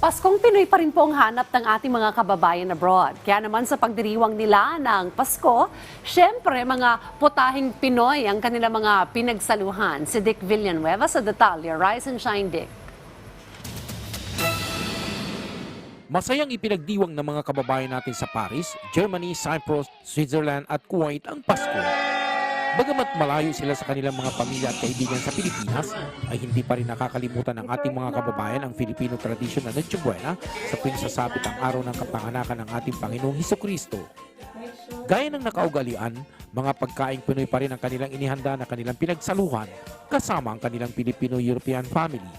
Paskong Pinoy pa rin po ang hanap ng ating mga kababayan abroad. Kaya naman sa pagdiriwang nila ng Pasko, syempre mga putahing Pinoy ang kanilang mga pinagsaluhan. Si Dick Villanueva sa detalye. Rise and shine, Dick. Masayang ipinagdiwang ng mga kababayan natin sa Paris, Germany, Cyprus, Switzerland at Kuwait ang Pasko. Bagamat malayo sila sa kanilang mga pamilya at kaibigan sa Pilipinas, ay hindi pa rin nakakalimutan ng ating mga kababayan ang Filipino tradisyon na Noche Buena sa tuwing sasapit ang araw ng kapanganakan ng ating Panginoong Hesukristo. Gaya ng nakaugalian, mga pagkaing Pinoy pa rin ang kanilang inihanda na kanilang pinagsaluhan kasama ang kanilang Filipino-European family.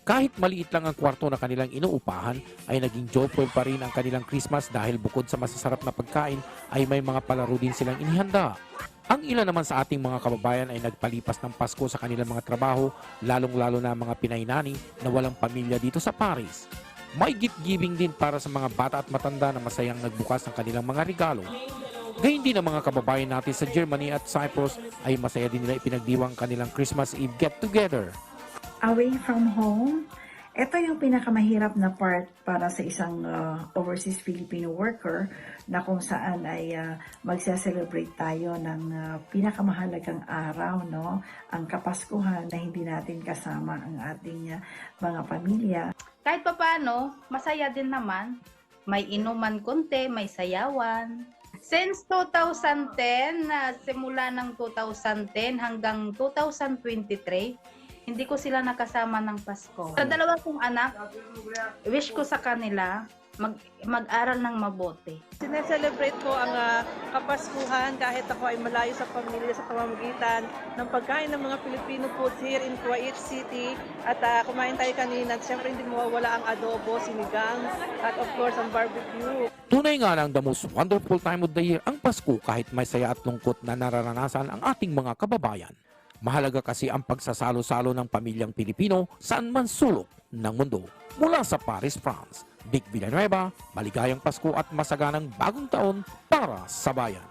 Kahit maliit lang ang kwarto na kanilang inuupahan, ay naging joyful pa rin ang kanilang Christmas dahil bukod sa masasarap na pagkain ay may mga palaro din silang inihanda. Ang ilan naman sa ating mga kababayan ay nagpalipas ng Pasko sa kanilang mga trabaho, lalong-lalo na mga Pinay nani na walang pamilya dito sa Paris. May gift-giving din para sa mga bata at matanda na masayang nagbukas ng kanilang mga regalo. Gayun din ang mga kababayan natin sa Germany at Cyprus ay masaya din nila ipinagdiwang kanilang Christmas Eve get-together. Away from home, ito yung pinakamahirap na part para sa isang overseas Filipino worker na kung saan ay magse-celebrate tayo ng pinakamahalagang araw, no? Ang Kapaskuhan na hindi natin kasama ang ating mga pamilya. Kahit papaano, masaya din naman. May inuman konti, may sayawan. Since 2010, simula ng 2010 hanggang 2023, hindi ko sila nakasama ng Pasko. Sa dalawa kong anak, wish ko sa kanila mag-aral ng mabuti. Sineselebrate ko ang Kapaskuhan kahit ako ay malayo sa pamilya sa pamamagitan ng pagkain ng mga Filipino foods here in Kuwait City. At kumain tayo kanina at syempre hindi mawawala ang adobo, sinigang at of course ang barbecue. Tunay nga lang the most wonderful time of the year ang Pasko kahit may saya at lungkot na nararanasan ang ating mga kababayan. Mahalaga kasi ang pagsasalo-salo ng pamilyang Pilipino saan man sulok ng mundo. Mula sa Paris, France, Dick Villanueva, maligayang Pasko at masaganang bagong taon para sa bayan.